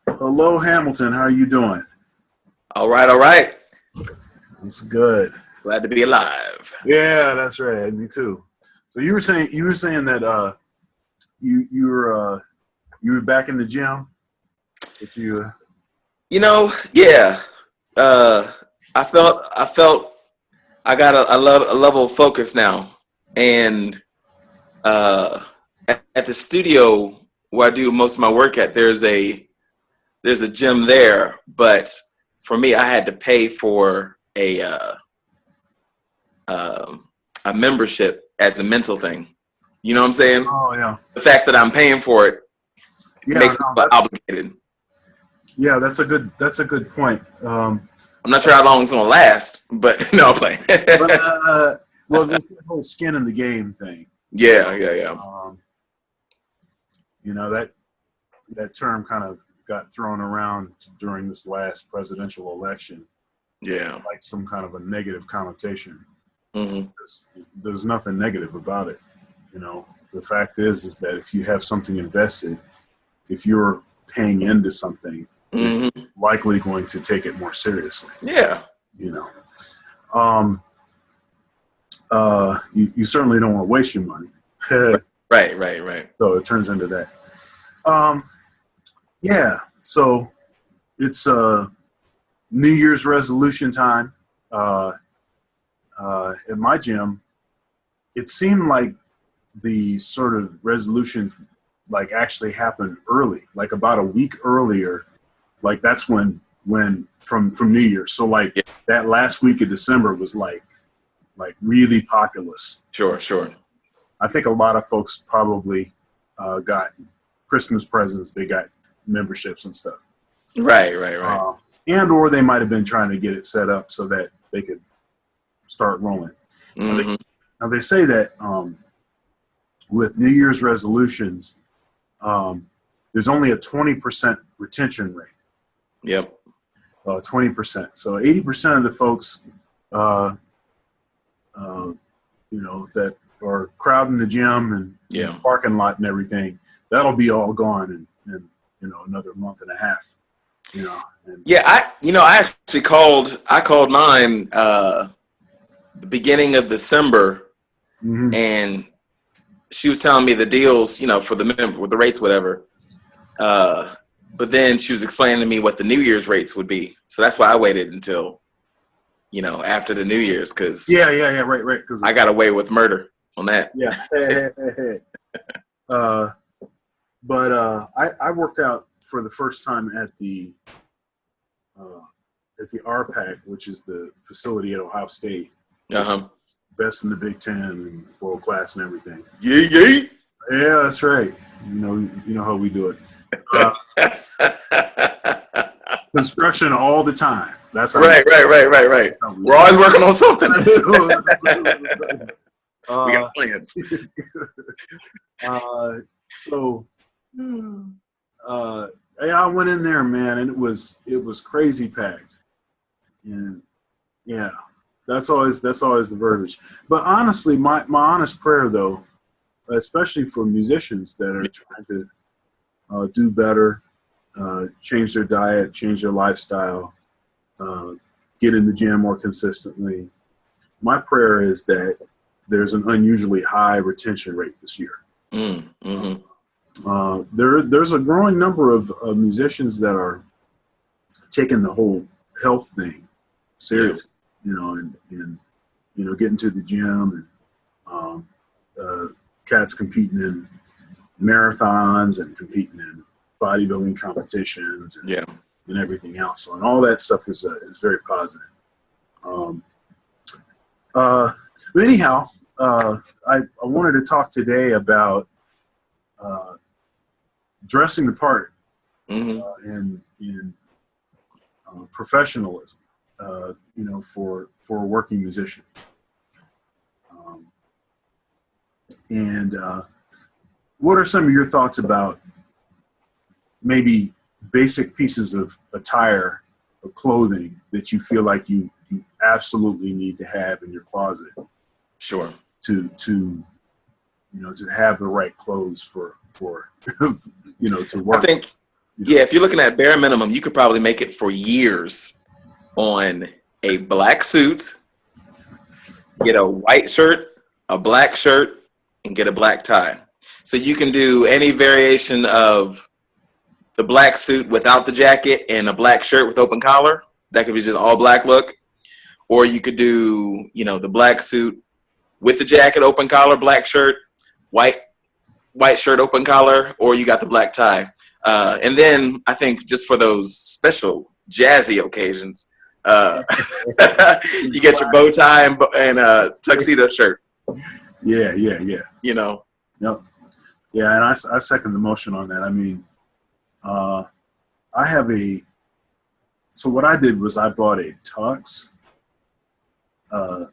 Hello, Hamilton. How are you doing? All right, all right. It's good. Glad to be alive. Yeah, that's right. Me too. So you were saying that you were back in the gym. That you Yeah. Uh, I felt I got a level of focus now, and uh, at the studio where I do most of my work at, there's a gym there, but for me, I had to pay for a membership as a mental thing. You know what I'm saying? oh yeah The fact that I'm paying for it yeah makes me no feel that obligated. yeah that's a good point. I'm not sure how long it's gonna last, but no, I'm playing. But well, this whole skin in the game thing. Yeah, yeah, yeah, Um, that term kind of got thrown around during this last presidential election, yeah. like some kind of a negative connotation. Hmm. There's nothing negative about it. The fact is that if you have something invested, if you're paying into something, then Hmm. you're likely going to take it more seriously. Yeah. You know, um, you certainly don't want to waste your money, so Right, right, right. it turns into that. Um, yeah, so it's New Year's resolution time. Uh, at my gym, it seemed like the sort of resolution like actually happened early, like about a week earlier. Like that's when from New Year's. So like Yeah. that last week of December was like really populous. Sure, sure. I think a lot of folks probably got Christmas presents. They got memberships and stuff, Right, right, right. uh, and or they might have been trying to get it set up so that they could start rolling. Now they, Hmm. now they say that with New Year's resolutions, there's only a 20% retention rate. Yep. 20%. So 80% of the folks, uh, that are crowding the gym and Yeah. the parking lot and everything, that'll be all gone in another month and a half. And Yeah, I actually called mine the beginning of December, mhm. and she was telling me the deals, for the member with the rates, whatever. Uh, but then she was explaining to me what the New Year's rates would be. So that's why I waited until, after the New Year's, because Yeah, right. Because I got away with murder on that. yeah, hey. Uh, but I worked out for the first time uh, at the RPAC, which is the facility at Ohio State, which is Uh-huh. best in the Big Ten and world class and everything. Yay, yay. Yeah, that's right. You know how we do it. Uh, Construction all the time. That's how Right, right, right, right, right. we We're always working on something. do it. We uh, got plans. uh, so yeah, I went in there, man, and it was crazy packed, and yeah, that's always the verbiage. But honestly, my honest prayer though, especially for musicians that are trying to do better, change their diet, change their lifestyle, uh, get in the gym more consistently. My prayer is that there's an unusually high retention rate this year. Mm-hmm. There's a growing number of musicians that are taking the whole health thing Yeah. serious, and getting to the gym and uh, cats competing in marathons and competing in bodybuilding competitions Yeah. and everything else. So, and all that stuff is very positive. Um, but anyhow, I wanted to talk today about uh, dressing the part Mm-hmm. in professionalism, for a working musician. Um, and what are some of your thoughts about maybe basic pieces of attire or clothing that you feel like you absolutely need to have in your closet Sure. to have the right clothes for to I work? think Yeah, if you're looking at bare minimum, you could probably make it for years on a black suit, get a white shirt, a black shirt, and get a black tie. So you can do any variation of the black suit without the jacket and a black shirt with open collar. That could be just all black look. Or you could do, the black suit with the jacket, open collar, black shirt, white shirt, open collar, or you got the black tie. And then I think just for those special jazzy occasions, you get your bow tie and a tuxedo shirt. Yeah. Yep. Yeah, and I second the motion on that. I mean, so what I did was I bought a tux, the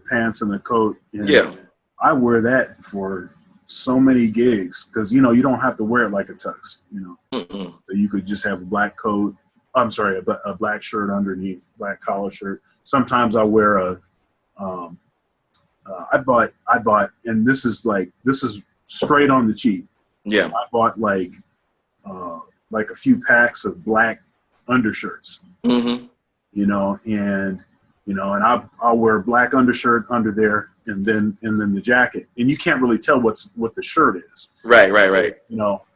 pants and the coat. And I wear that for so many gigs because, you don't have to wear it like a tux, So you could just have a black coat. I'm sorry, a black shirt underneath, black collar shirt. Sometimes I wear I bought, and this is straight on the cheap. Yeah. I bought like a few packs of black undershirts, and I'll wear a black undershirt under there and then the jacket. And you can't really tell what the shirt is. Right.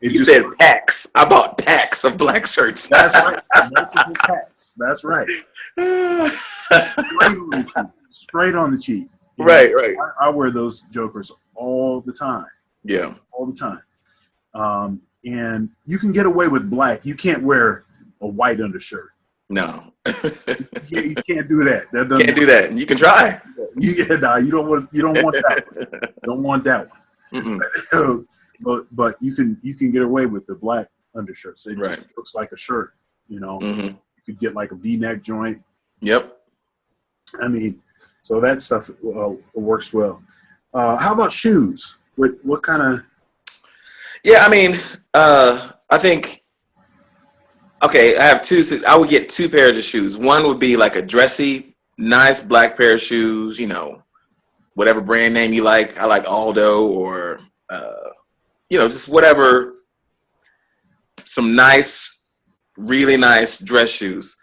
You said packs. I bought packs of black shirts. That's right. Multiple packs. That's right. Straight on the cheap. Right. I wear those jokers all the time. Yeah. All the time. And you can get away with black. You can't wear a white undershirt. No. You can't do that. Can't do that. You can try. You don't want that one. Don't want that one. but you can get away with the black undershirts. It just looks like a shirt, You could get like a V-neck joint. Yep. I mean, so that stuff works well. How about shoes? What kind of? Yeah, I mean, I think. Okay, I have two. I would get two pairs of shoes. One would be like a dressy, nice black pair of shoes. Whatever brand name you like. I like Aldo or just whatever. Some nice, really nice dress shoes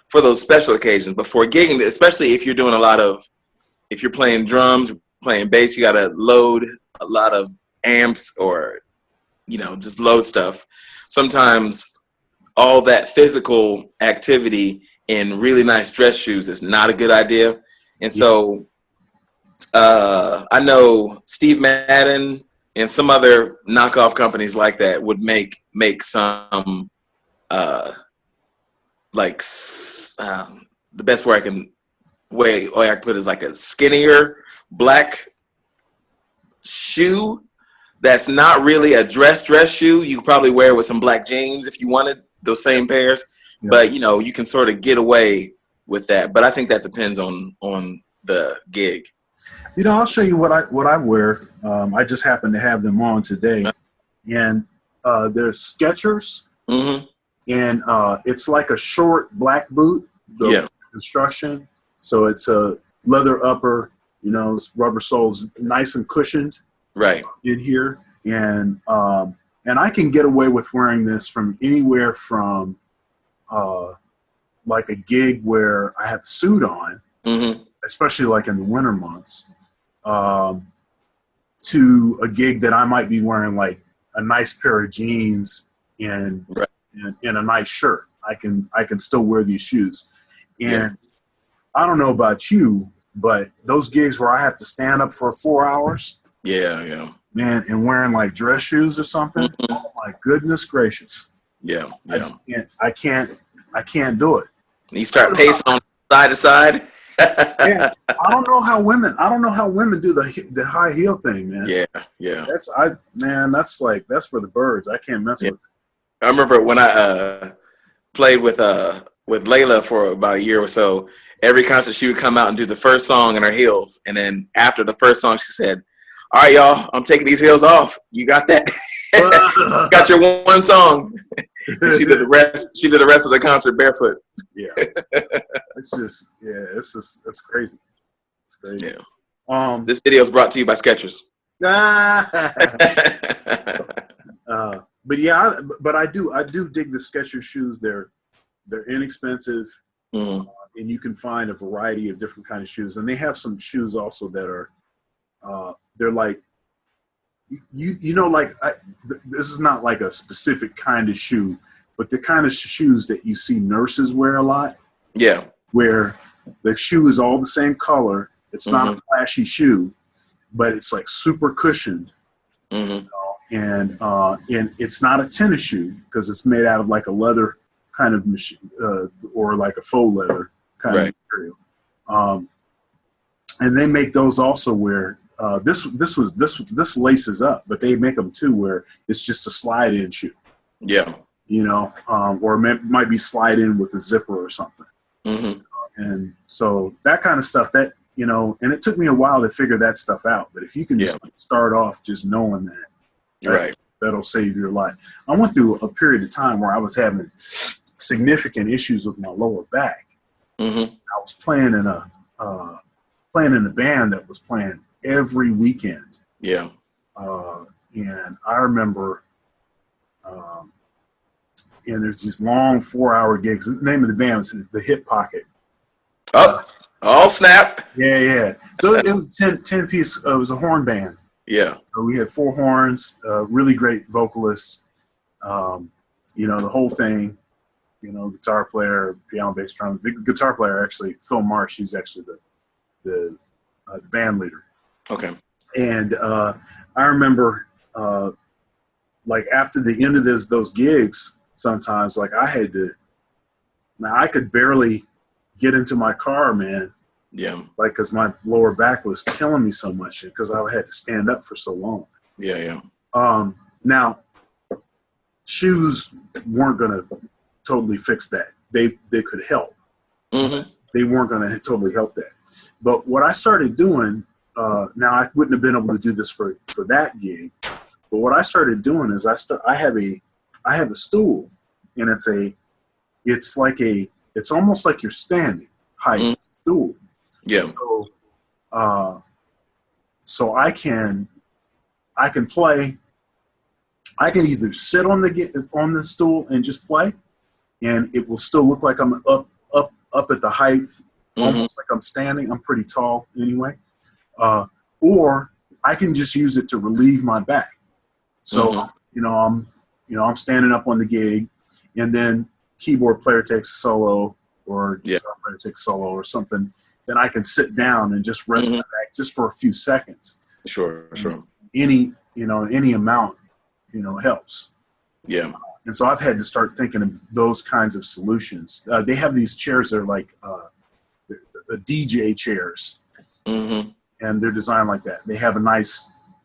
for those special occasions. But for gigging, especially if you're doing if you're playing drums, playing bass, you got to load a lot of amps or, just load stuff. Sometimes all that physical activity in really nice dress shoes is not a good idea. And so I know Steve Madden and some other knockoff companies like that would make some the best way I can put it is like a skinnier black shoe that's not really a dress shoe. You could probably wear it with some black jeans if you wanted those same pairs. Yeah. But you can sort of get away with that. But I think that depends on the gig. I'll show you what I wear. I just happen to have them on today, and they're Skechers, and it's like a short black boot. Construction. So it's a leather upper. It's rubber soles, nice and cushioned. Right in here, and I can get away with wearing this from anywhere from like a gig where I have a suit on, especially like in the winter months, to a gig that I might be wearing like a nice pair of jeans and a nice shirt. I can still wear these shoes, and I don't know about you, but those gigs where I have to stand up for 4 hours. Yeah. Man, and wearing like dress shoes or something. Oh my goodness gracious. Yeah. I can't do it. You start pacing on side to side. Yeah. I don't know how women do the high heel thing, man. Yeah. That's for the birds. I can't mess with it. I remember when I played with Layla for about a year or so. Every concert she would come out and do the first song in her heels, and then after the first song, she said, "All right, y'all, I'm taking these heels off. You got that? Got your one song." And she did the rest. She did the rest of the concert barefoot. Yeah, it's crazy. It's crazy. Yeah. This video is brought to you by Skechers. but yeah, but I do dig the Skechers shoes. They're inexpensive, Mm-hmm. and you can find a variety of different kind of shoes. And they have some shoes also that are they're like this is not like a specific kind of shoe, but the kind of shoes that you see nurses wear a lot. Yeah. Where the shoe is all the same color. It's not a flashy shoe, but it's like super cushioned. Mm-hmm. And it's not a tennis shoe because it's made out of like a leather kind of machine, or like a faux leather kind of material. And they make those also where this laces up, but they make them too where it's just a slide-in shoe. Yeah. Or it might be slide in with a zipper or something. Mm-hmm. And so that kind of stuff and it took me a while to figure that stuff out. But if you can just start off just knowing that, that'll save your life. I went through a period of time where I was having significant issues with my lower back. Mm-hmm. I was playing in a band that was playing every weekend. Yeah. And I remember, and there's these long 4-hour gigs. The name of the band was the Hip Pocket. Oh, snap. Yeah. So it was 10 piece. It was a horn band. Yeah. So we had 4 horns, really great vocalists. The whole thing. Guitar player, piano, bass, drum. The guitar player, actually, Phil Marsh. He's actually the band leader. Okay. And I remember, like after the end of those gigs, sometimes like I could barely get into my car, man. Yeah. Like, because my lower back was killing me so much because I had to stand up for so long. Yeah. Now, shoes weren't going to totally fix that. They could help. Mm-hmm. They weren't going to totally help that. But what I started doing, now I wouldn't have been able to do this for that gig. But what I started doing is I have a stool, and it's almost like you're standing height stool. Yeah. So I can play. I can either sit on the stool and just play, and it will still look like I'm up at the height, almost like I'm standing. I'm pretty tall anyway. Or I can just use it to relieve my back. So I'm standing up on the gig, and then keyboard player takes a solo, or guitar player takes a solo or something. Then I can sit down and just rest my back just for a few seconds. Sure. Any amount, helps. Yeah. And so I've had to start thinking of those kinds of solutions. They have these chairs that are like DJ chairs, and they're designed like that. They have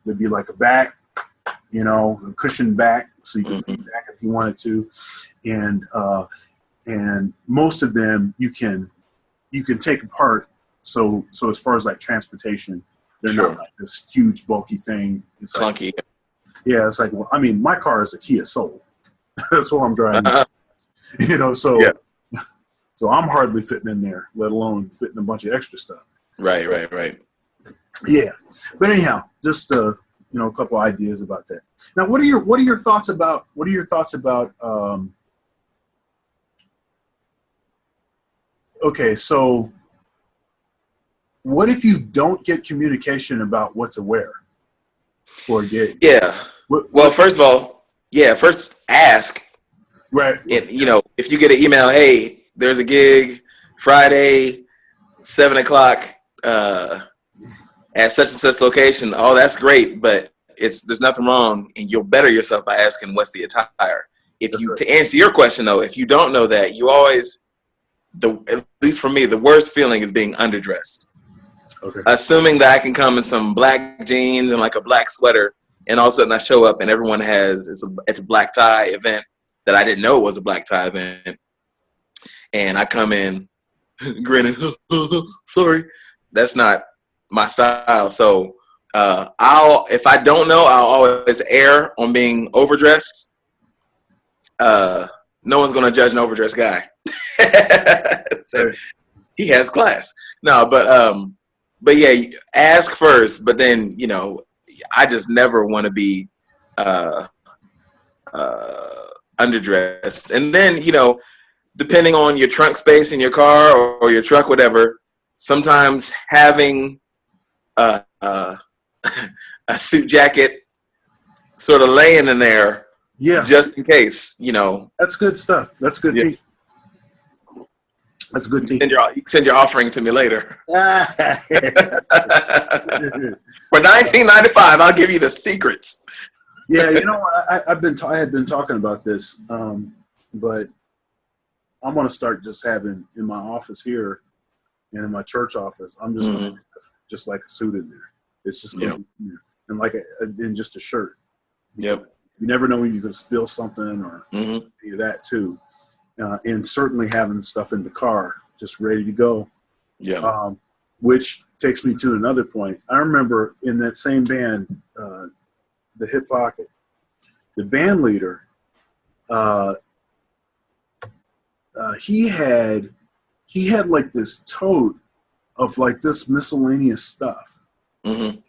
they'd be like a back, a cushioned back, so you can lean back if you wanted to. And most of them you can take apart. So as far as like transportation, they're not like this huge bulky thing. It's clunky. Like, it's like, well, I mean, my car is a Kia Soul. That's what I'm driving. So I'm hardly fitting in there, let alone fitting a bunch of extra stuff. Right. Yeah, but anyhow, just a couple ideas about that. Now, what are your thoughts about okay, so what if you don't get communication about what to wear for a gig? Yeah. First of all, first ask. Right. If you get an email, hey, there's a gig Friday, 7:00 at such and such location. Oh, that's great, but there's nothing wrong, and you'll better yourself by asking what's the attire. To answer your question though, if you don't know that, you always, at least for me, the worst feeling is being underdressed. Okay. Assuming that I can come in some black jeans and like a black sweater, and all of a sudden I show up and everyone it's a black tie event that I didn't know was a black tie event, and I come in grinning, sorry, that's not my style. So if I don't know, I'll always err on being overdressed. No one's gonna judge an overdressed guy. So, he has class. No, but yeah, ask first. But then I just never want to be underdressed. And then, you know, depending on your trunk space in your car or your truck, whatever, sometimes having a suit jacket sort of laying in there, Yeah, just in case, you know. that's good stuff. That's good Yeah. teaching. That's good You teaching. can send your offering to me later. For $19.95, I'll give you the secrets. Yeah, you know, I had been talking about this, but I'm going to start just having in my office here and in my church office. I'm just going to have just like a suit in there. It's just going to be, and like and just a shirt. Yep. You never know when you're going to spill something or any of that too. And certainly having stuff in the car just ready to go. Yeah. Which takes me to another point. I remember in that same band, the Hip Pocket, the band leader, he had like this tote of like this miscellaneous stuff, and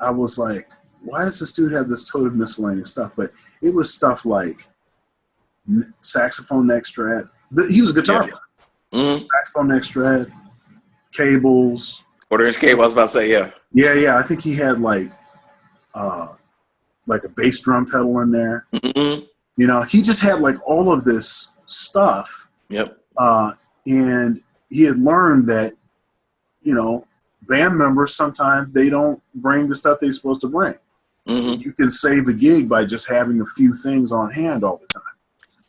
I was like, why does this dude have this tote of miscellaneous stuff? But it was stuff like saxophone neck strap. He was a guitar player. Saxophone neck strap, cables. Quarter-inch cable, I was about to say, yeah. Yeah. I think he had like a bass drum pedal in there. You know, he just had like all of this stuff. Yep. And he had learned that, you know, band members sometimes they don't bring the stuff they're supposed to bring. You can save a gig by just having a few things on hand all the time.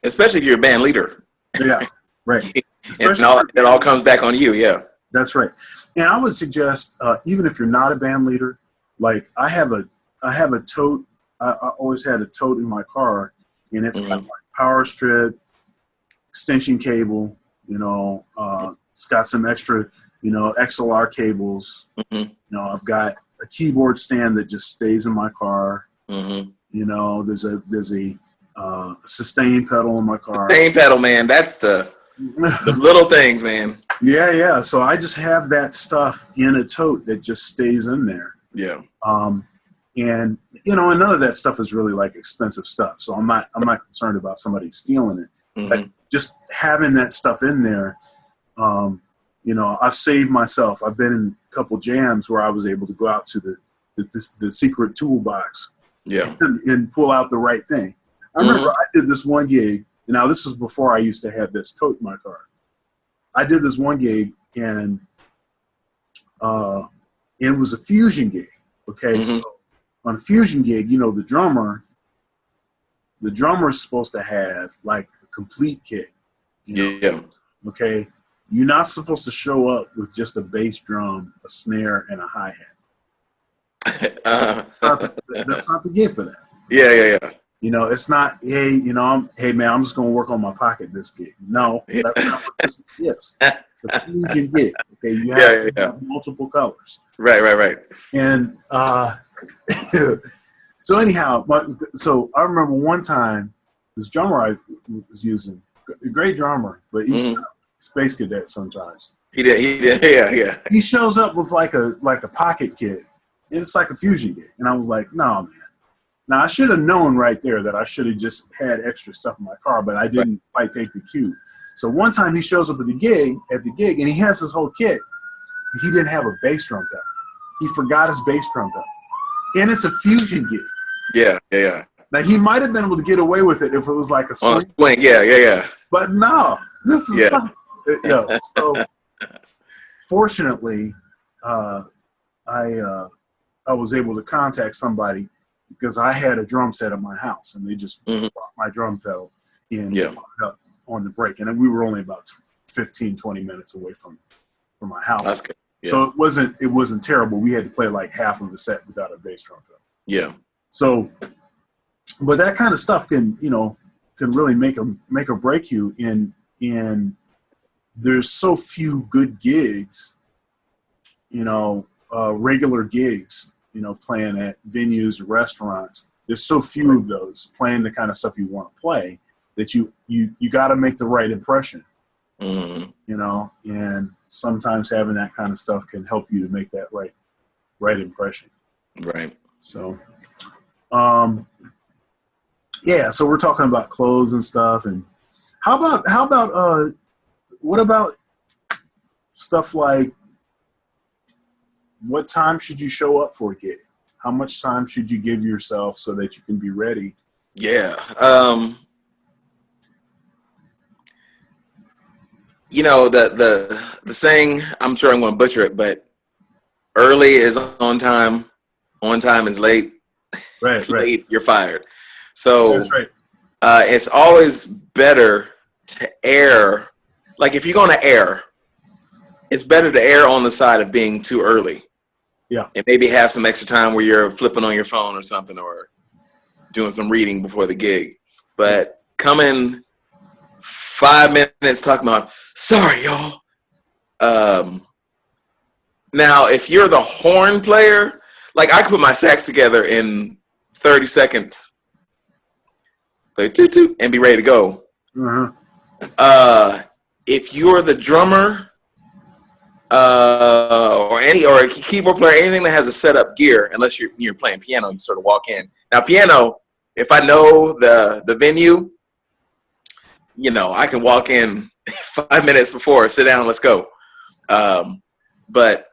Especially if you're a band leader. Yeah, right. It all comes back on you, yeah. That's right. And I would suggest, even if you're not a band leader, like I have a tote. I always had a tote in my car, and it's got like power strip, extension cable. You know, it's got some extra, you know, XLR cables. You know, I've got a keyboard stand that just stays in my car. You know, there's a sustain pedal in my car. Sustain pedal, man. That's the little things, man. Yeah. So I just have that stuff in a tote that just stays in there. Yeah. And you know, and none of that stuff is really like expensive stuff. So I'm not concerned about somebody stealing it. But just having that stuff in there, you know, I've saved myself. I've been in a couple jams where I was able to go out to the secret toolbox, and pull out the right thing. I remember I did this one gig. Now this was before I used to have this tote in my car. I did this one gig, and it was a fusion gig. Okay, so on a fusion gig, you know, the drummer is supposed to have like a complete kit. You know? Okay, you're not supposed to show up with just a bass drum, a snare, and a hi-hat. That's not the gig for that. Yeah. You know, it's not, hey, you know, hey man, I'm just gonna work on my pocket this gig. No, that's not what this is. The fusion gig. Okay, you have multiple colors. Right. And so anyhow, so I remember one time this drummer I was using, a great drummer, but he's space cadet sometimes. He did, yeah. He shows up with like a pocket kit, and it's like a fusion gig, and I was like, no man. Now I should have known right there that I should have just had extra stuff in my car, but I didn't quite take the cue. So one time he shows up at the gig, and he has his whole kit. He didn't have a bass drum pedal. He forgot his bass drum pedal, and it's a fusion gig. Yeah. Now he might have been able to get away with it if it was like a swing. On a swing, yeah. But no, this is not. So fortunately, I was able to contact somebody because I had a drum set at my house, and they just brought my drum pedal and up on the break, and we were only about 15, 20 minutes away from my house. That's good. Yeah. So it wasn't terrible. We had to play like half of the set without a bass drum pedal. Yeah. So, but that kind of stuff can really make or break you. And there's so few good gigs, regular gigs, playing at venues or restaurants. There's so few of those playing the kind of stuff you want to play that you got to make the right impression. And sometimes having that kind of stuff can help you to make that right impression. Right. So, Yeah, so we're talking about clothes and stuff. And what about stuff like what time should you show up for a gig? How much time should you give yourself so that you can be ready? Yeah. You know, the saying, I'm sure I'm going to butcher it, but early is on time is late, Right, right. late, you're fired. So That's right. it's always better to err. Like if you're going to err, it's better to err on the side of being too early. Yeah. And maybe have some extra time where you're flipping on your phone or something, or doing some reading before the gig. But coming 5 minutes talking about, sorry, y'all. Now, if you're the horn player, like I could put my sax together in 30 seconds, play toot toot, and be ready to go. Uh-huh. If you're the drummer, or a keyboard player, anything that has a setup gear, unless you're playing piano, you sort of walk in. Now, piano, if I know the venue, you know, I can walk in 5 minutes before, sit down, let's go. But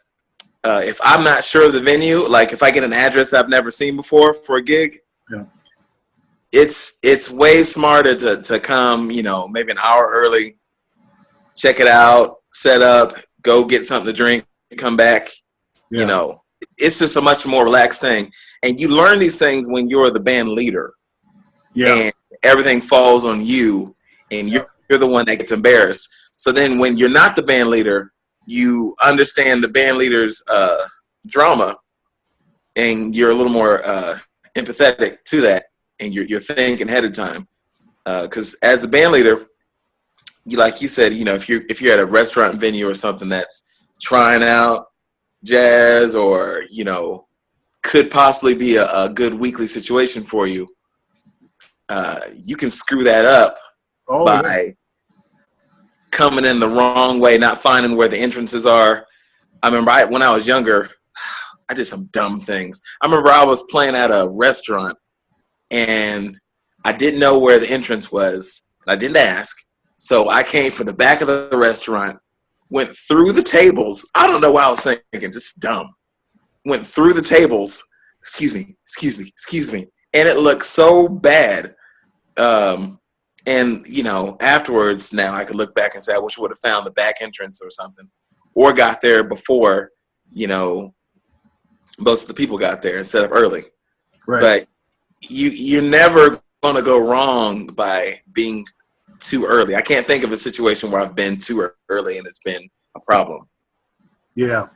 if I'm not sure of the venue, like if I get an address I've never seen before for a gig, Yeah. it's way smarter to come, you know, maybe an hour early, check it out, set up, go get something to drink, come back. Yeah. You know, it's just a much more relaxed thing. And you learn these things when you're the band leader. Yeah. And everything falls on you, and you're the one that gets embarrassed. So then when you're not the band leader, you understand the band leader's drama, and you're a little more empathetic to that, and you're thinking ahead of time. Because as the band leader, like you said, you know, if you're at a restaurant venue or something that's trying out jazz, or you know, could possibly be a good weekly situation for you, you can screw that up by coming in the wrong way, not finding where the entrances are. I remember when I was younger, I did some dumb things. I remember I was playing at a restaurant, and I didn't know where the entrance was. I didn't ask. So I came from the back of the restaurant, went through the tables. I don't know what I was thinking, just dumb. Went through the tables. Excuse me. And it looked so bad. And, you know, afterwards, now I could look back and say, I wish I would have found the back entrance or something, or got there before, you know, most of the people got there and set up early. Right. But you're never going to go wrong by being too early. I can't think of a situation where I've been too early and it's been a problem. Yeah.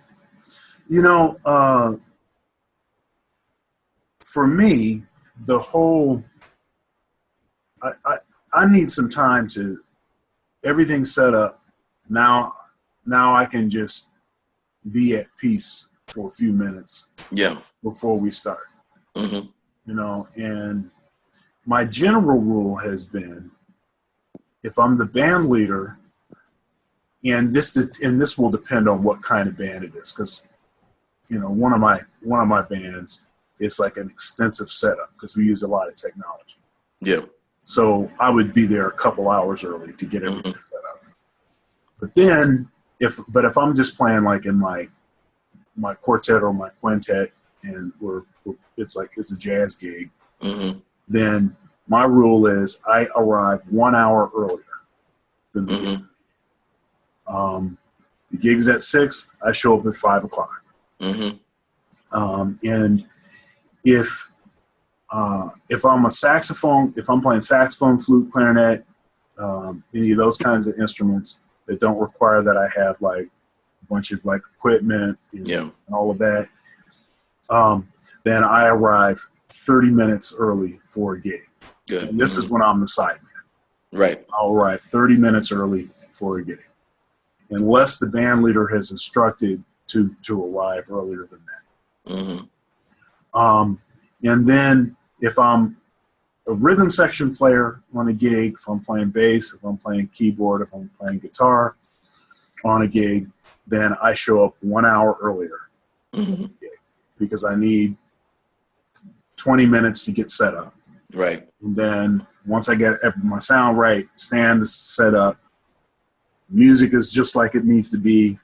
You know, for me, the whole, I need some time to, everything's set up. Now I can just be at peace for a few minutes. Yeah. Before we start. Mm-hmm. You know, and my general rule has been, if I'm the band leader, and this will depend on what kind of band it is, because you know, one of my bands, it's like an extensive setup because we use a lot of technology. Yeah. So I would be there a couple hours early to get everything set up. But then if I'm just playing like in my quartet or my quintet, and it's a jazz gig, then my rule is I arrive 1 hour earlier than the gig. The gig's at 6, I show up at 5 o'clock. And if I'm if I'm playing saxophone, flute, clarinet, any of those kinds of instruments that don't require that I have like a bunch of like equipment and all of that, then I arrive 30 minutes early for a gig. Good. And this is when I'm the sideman. Right. I'll arrive 30 minutes early for a gig, unless the band leader has instructed to arrive earlier than that. And then if I'm a rhythm section player on a gig, if I'm playing bass, if I'm playing keyboard, if I'm playing guitar on a gig, then I show up 1 hour earlier because I need 20 minutes to get set up. Right. And then once I get my sound right, stand is set up, music is just like it needs to be,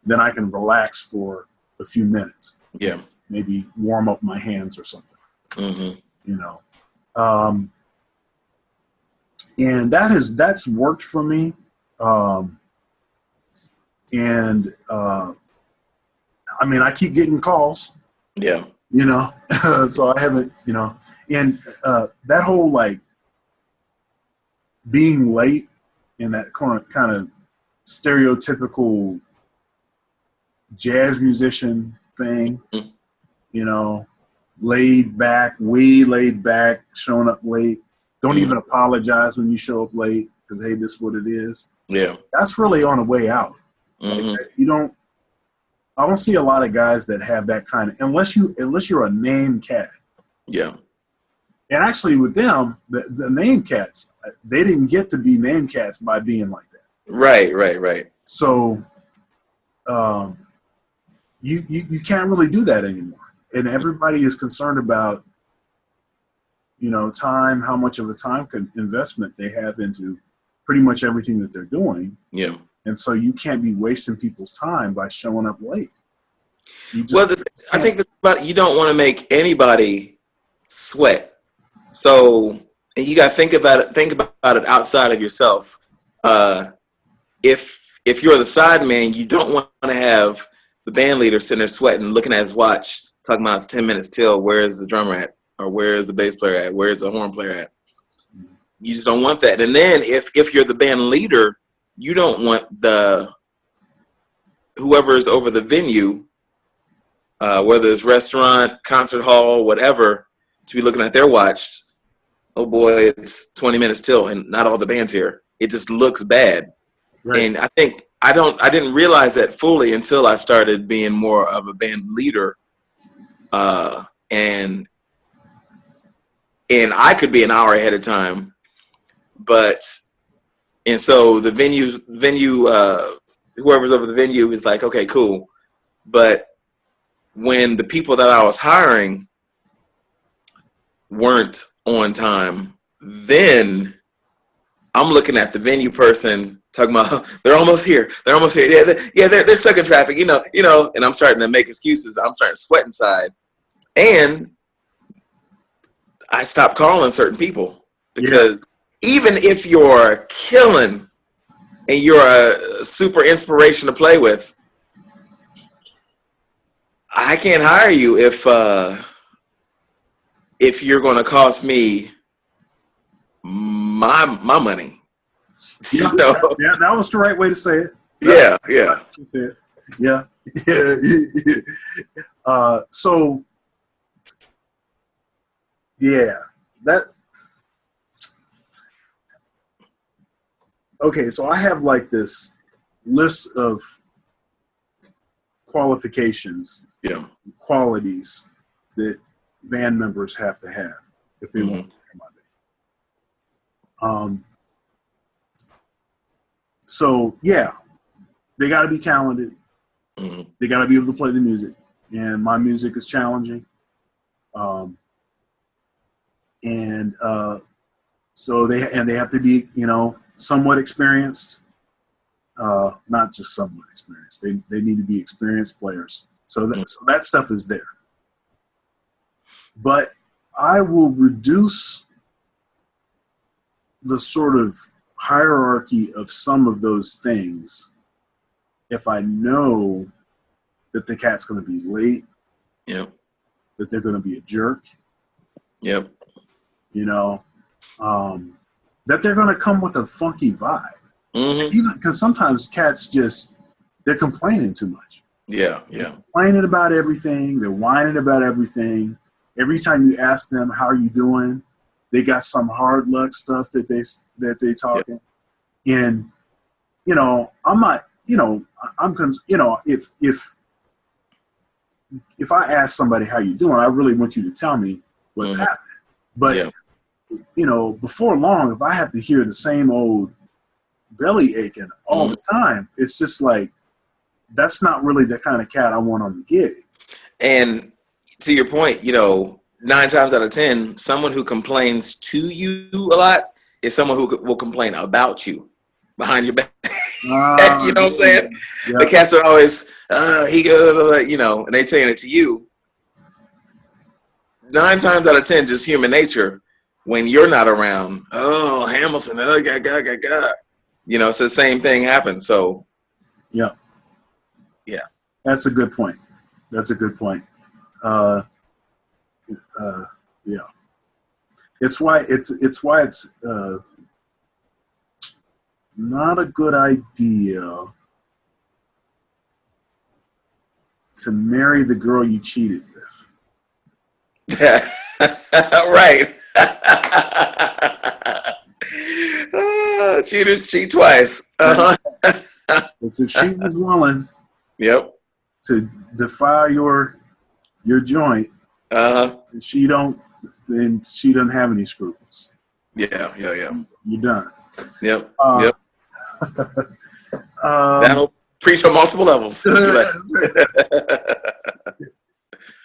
then I can relax for a few minutes. Yeah. Maybe warm up my hands or something. Mm-hmm. You know. And that's worked for me. I mean, I keep getting calls. Yeah. You know, so I haven't, you know, and that whole like being late in that kind of stereotypical jazz musician thing, Mm-hmm. you know, laid back, way laid back, showing up late. Don't even apologize when you show up late because, hey, this is what it is. Yeah. That's really on the way out. Mm-hmm. Like, I don't see a lot of guys that have that kind of, unless you're a name cat. Yeah. And actually with them, the name cats, they didn't get to be name cats by being like that. Right. So you can't really do that anymore. And everybody is concerned about, you know, time, how much of a time investment they have into pretty much everything that they're doing. Yeah. And so you can't be wasting people's time by showing up late. I think you don't want to make anybody sweat. So you got to think about it outside of yourself. If you're the side man, you don't want to have the band leader sitting there sweating, looking at his watch, talking about it's 10 minutes till. Where is the drummer at? Or where is the bass player at? Where is the horn player at? You just don't want that. And then if you're the band leader, you don't want whoever is over the venue, whether it's restaurant, concert hall, whatever, to be looking at their watch. Oh boy, it's 20 minutes till, and not all the band's here. It just looks bad. Right. And I think I didn't realize that fully until I started being more of a band leader, and I could be an hour ahead of time, and so the venue, whoever's over the venue is like, okay, cool. But when the people that I was hiring weren't on time, then I'm looking at the venue person talking about, they're almost here. Yeah, they're stuck in traffic, you know, and I'm starting to make excuses. I'm starting to sweat inside. And I stopped calling certain people because even if you're killing and you're a super inspiration to play with, I can't hire you if you're going to cost me my money. Yeah, you know? That was the right way to say it. Yeah. Yeah. So, yeah, okay, so I have like this list of qualifications, qualities that band members have to have if they want to play my band. So yeah, they got to be talented. They got to be able to play the music, and my music is challenging. So they have to be, you know, somewhat experienced, not just somewhat experienced. They need to be experienced players. So that stuff is there. But I will reduce the sort of hierarchy of some of those things if I know that the cat's going to be late, that they're going to be a jerk, you know, that they're going to come with a funky vibe. Because sometimes cats they're complaining too much. They're complaining about everything. They're whining about everything. Every time you ask them, how are you doing? They got some hard luck stuff that they talking. And, you know, I'm not, you know, if I ask somebody how you doing, I really want you to tell me what's happening. But, you know, before long, if I have to hear the same old belly aching all the time, it's just like, that's not really the kind of cat I want on the gig. And to your point, you know, 9 times out of 10, someone who complains to you a lot is someone who will complain about you behind your back. You know what I'm saying? Yeah. The cats are always, you know, and they saying it to you. 9 times out of 10, just human nature. When you're not around, oh, Hamilton, you know, it's the same thing happens. So, yeah. That's a good point. That's a good point. Yeah. It's why it's not a good idea to marry the girl you cheated with. Right. Cheaters cheat twice. Because if she was willing, yep, to defy your joint, then she doesn't have any scruples. Yeah. You're done. Yep. That'll preach on multiple levels.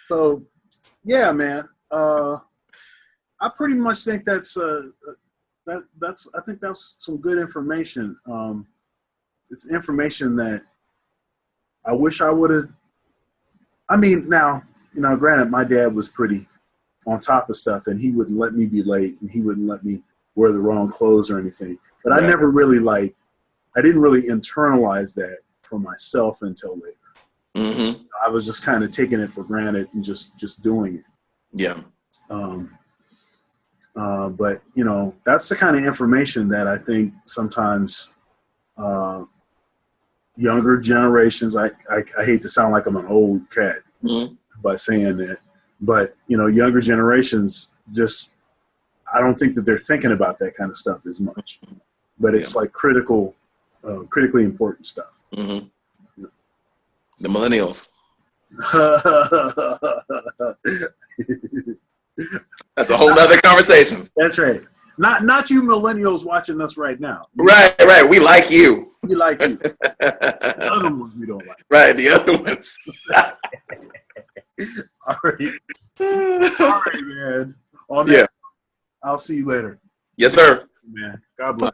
So, yeah, man. I pretty much think that's I think that's some good information. It's information that I wish I would have. I mean, now, you know, granted, my dad was pretty on top of stuff, and he wouldn't let me be late, and he wouldn't let me wear the wrong clothes or anything. But right. I never really I didn't really internalize that for myself until later. Mm-hmm. I was just kind of taking it for granted and just doing it. Yeah. But, you know, that's the kind of information that I think sometimes younger generations, I hate to sound like I'm an old cat by saying that, but, you know, younger generations just, I don't think that they're thinking about that kind of stuff as much. But it's like critically important stuff. Mm-hmm. Yeah. The millennials. That's a whole nother conversation. That's right. Not you millennials watching us right now. Right. We like you. We like you. The other ones we don't like. Right, the other ones. All right, man. On that, I'll see you later. Yes, sir. Man, God bless.